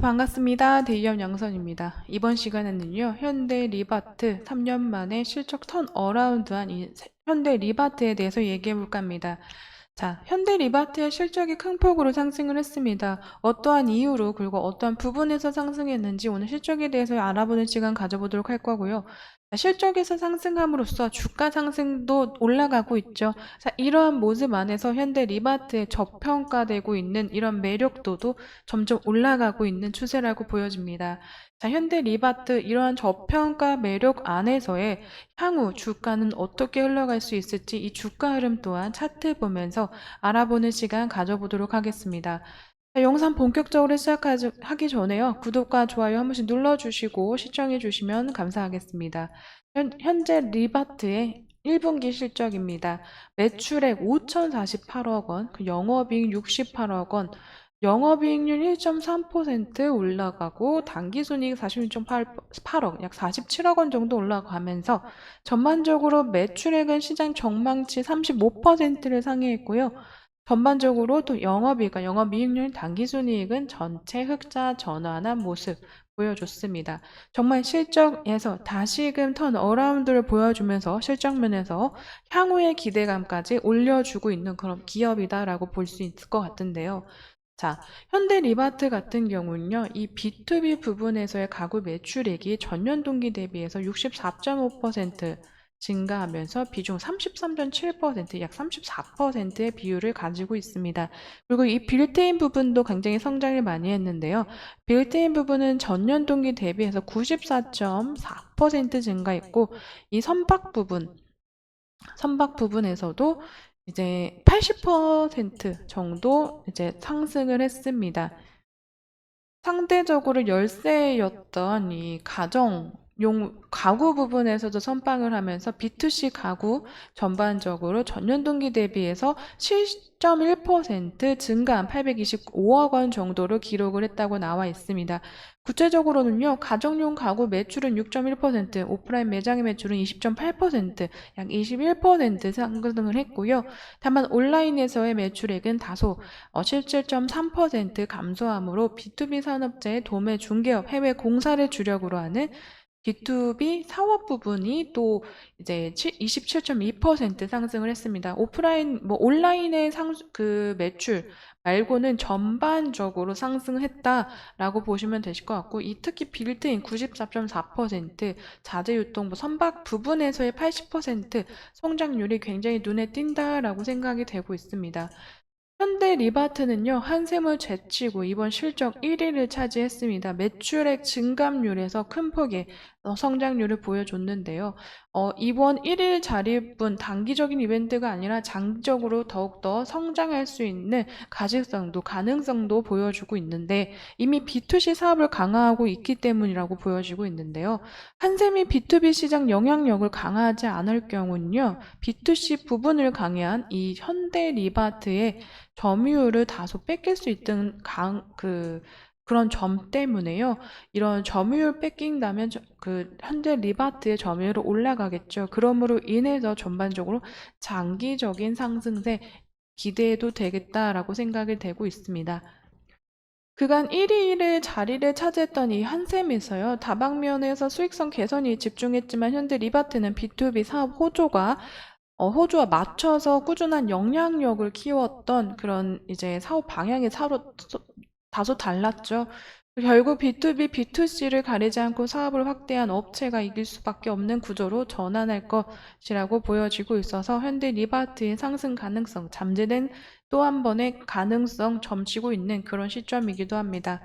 반갑습니다. 대기업 양선입니다. 이번 시간에는요, 현대 리바트 3년 만에 실적 턴 어라운드한 현대 리바트에 대해서 얘기해 볼까 합니다. 자, 현대 리바트의 실적이 큰 폭으로 상승을 했습니다. 어떠한 이유로 그리고 어떠한 부분에서 상승했는지 오늘 실적에 대해서 알아보는 시간 가져보도록 할 거고요. 자, 실적에서 상승함으로써 주가 상승도 올라가고 있죠. 자, 이러한 모습 안에서 현대 리바트의 저평가되고 있는 이런 매력도도 점점 올라가고 있는 추세라고 보여집니다. 자, 현대 리바트 이러한 저평가 매력 안에서의 향후 주가는 어떻게 흘러갈 수 있을지 이 주가 흐름 또한 차트 보면서 알아보는 시간 가져보도록 하겠습니다. 자, 영상 본격적으로 시작하기 전에요. 구독과 좋아요 한 번씩 눌러주시고 시청해 주시면 감사하겠습니다. 현재 리바트의 1분기 실적입니다. 매출액 5,048억 원, 영업이익 68억 원, 영업이익률 1.3% 올라가고 당기순이익 46.8억, 약 47억 원 정도 올라가면서 전반적으로 매출액은 시장 전망치 35%를 상회했고요. 전반적으로 또 영업이익률, 당기순이익은 전체 흑자 전환한 모습 보여줬습니다. 정말 실적에서 다시금 턴 어라운드를 보여주면서 실적면에서 향후의 기대감까지 올려주고 있는 그런 기업이다라고 볼 수 있을 것 같은데요. 자, 현대 리바트 같은 경우는요, 이 B2B 부분에서의 가구 매출액이 전년 동기 대비해서 64.5% 증가하면서 비중 33.7%, 약 34%의 비율을 가지고 있습니다. 그리고 이 빌트인 부분도 굉장히 성장을 많이 했는데요. 빌트인 부분은 전년 동기 대비해서 94.4% 증가했고, 이 선박 부분에서도 이제 80% 정도 이제 상승을 했습니다. 상대적으로 열세였던 이 가구 부분에서도 선방을 하면서 B2C 가구 전반적으로 전년 동기 대비해서 7.1% 증가한 825억 원 정도로 기록을 했다고 나와 있습니다. 구체적으로는요, 가정용 가구 매출은 6.1%, 오프라인 매장의 매출은 20.8%, 약 21% 상승을 했고요. 다만 온라인에서의 매출액은 다소 17.3% 감소함으로 B2B 산업재의 도매 중개업 해외 공사를 주력으로 하는 B2B 사업 부분이 또 이제 27.2% 상승을 했습니다. 온라인의 그 매출 말고는 전반적으로 상승했다라고 보시면 되실 것 같고, 이 특히 빌트인 94.4%, 자재유통부 선박 부분에서의 80% 성장률이 굉장히 눈에 띈다라고 생각이 되고 있습니다. 현대 리바트는요, 한샘을 제치고 이번 실적 1위를 차지했습니다. 매출액 증감률에서 큰 폭의 성장률을 보여줬는데요. 이번 1일 자리뿐 단기적인 이벤트가 아니라 장기적으로 더욱더 성장할 수 있는 가능성도 보여주고 있는데, 이미 B2C 사업을 강화하고 있기 때문이라고 보여지고 있는데요. 한샘이 B2B 시장 영향력을 강화하지 않을 경우는요, B2C 부분을 강화한 이 현대 리바트의 점유율을 다소 뺏길 수 있던 그런 점 때문에요. 이런 점유율 뺏긴다면 현재 리바트의 점유율이 올라가겠죠. 그러므로 인해서 전반적으로 장기적인 상승세 기대해도 되겠다라고 생각이 되고 있습니다. 그간 1위를 자리를 차지했던 이 한샘에서요, 다방면에서 수익성 개선이 집중했지만 현재 리바트는 B2B 사업 호조와 맞춰서 꾸준한 영향력을 키웠던 그런 이제 사업 방향이 다소 달랐죠. 결국 B2B, B2C를 가리지 않고 사업을 확대한 업체가 이길 수밖에 없는 구조로 전환할 것이라고 보여지고 있어서 현대 리바트의 상승 가능성, 잠재된 또 한 번의 가능성 점치고 있는 그런 시점이기도 합니다.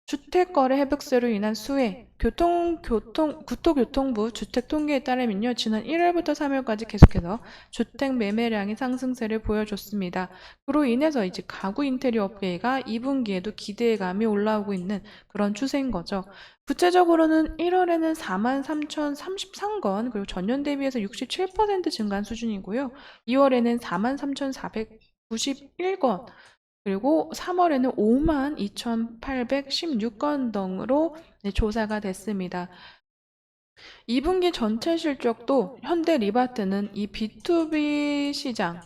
주택거래 회복세로 인한 수혜, 국토교통부 주택통계에 따르면요, 지난 1월부터 3월까지 계속해서 주택 매매량이 상승세를 보여줬습니다. 그로 인해서 이제 가구 인테리어 업계가 2분기에도 기대감이 올라오고 있는 그런 추세인 거죠. 구체적으로는 1월에는 43,033건, 그리고 전년 대비해서 67% 증가한 수준이고요. 2월에는 43,491건, 그리고 3월에는 52,816건 등으로 조사가 됐습니다. 2분기 전체 실적도 현대 리바트는 이 B2B 시장,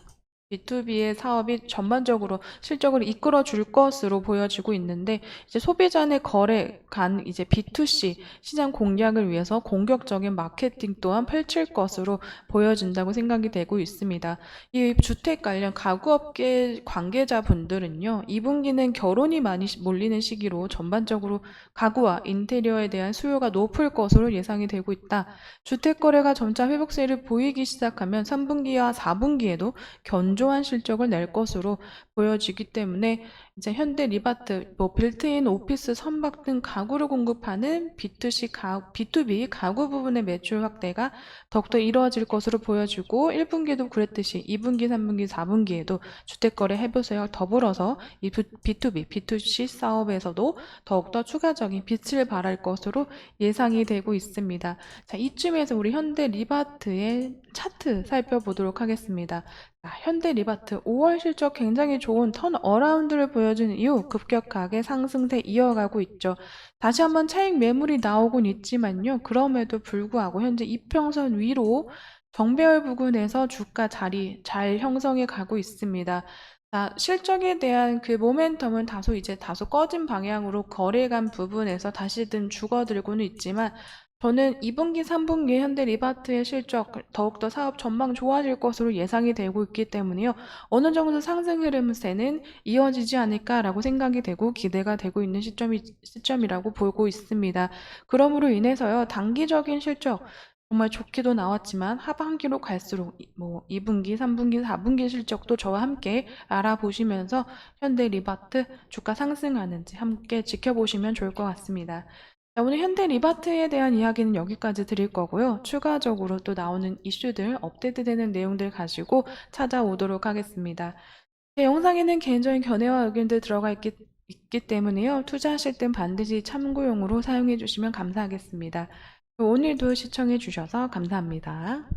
B2B의 사업이 전반적으로 실적을 이끌어 줄 것으로 보여지고 있는데 이제 소비자 내 거래 간 이제 B2C 시장 공략을 위해서 공격적인 마케팅 또한 펼칠 것으로 보여진다고 생각이 되고 있습니다. 이 주택 관련 가구업계 관계자분들은요, 2분기는 결혼이 많이 몰리는 시기로 전반적으로 가구와 인테리어에 대한 수요가 높을 것으로 예상이 되고 있다. 주택 거래가 점차 회복세를 보이기 시작하면 3분기와 4분기에도 견조한 실적을 낼 것으로 보여지기 때문에 이제 현대 리바트, 빌트인 오피스 선박 등 가구를 공급하는 B2B 가구 부분의 매출 확대가 더욱더 이루어질 것으로 보여지고 1분기도 그랬듯이 2분기, 3분기, 4분기에도 주택거래 해보세요. 더불어서 이 B2B, B2C 사업에서도 더욱더 추가적인 빛을 발할 것으로 예상이 되고 있습니다. 자, 이쯤에서 우리 현대 리바트의 차트 살펴보도록 하겠습니다. 현대 리바트 5월 실적 굉장히 좋은 턴어라운드를 보여준 이후 급격하게 상승세 이어가고 있죠. 다시 한번 차익 매물이 나오곤 있지만요. 그럼에도 불구하고 현재 이평선 위로 정배열 부근에서 주가 자리 잘 형성해 가고 있습니다. 자, 실적에 대한 그 모멘텀은 다소 꺼진 방향으로 거래간 부분에서 다시금 죽어들고는 있지만 저는 2분기, 3분기 현대 리바트의 실적 더욱더 사업 전망 좋아질 것으로 예상이 되고 있기 때문에요. 어느 정도 상승 흐름세는 이어지지 않을까라고 생각이 되고 기대가 되고 있는 시점이라고 보고 있습니다. 그러므로 인해서요, 단기적인 실적 정말 좋게도 나왔지만 하반기로 갈수록 2분기, 3분기, 4분기 실적도 저와 함께 알아보시면서 현대 리바트 주가 상승하는지 함께 지켜보시면 좋을 것 같습니다. 자, 오늘 현대 리바트에 대한 이야기는 여기까지 드릴 거고요. 추가적으로 또 나오는 이슈들, 업데이트되는 내용들 가지고 찾아오도록 하겠습니다. 제 영상에는 개인적인 견해와 의견들 들어가 있기 때문에요. 투자하실 땐 반드시 참고용으로 사용해 주시면 감사하겠습니다. 오늘도 시청해 주셔서 감사합니다.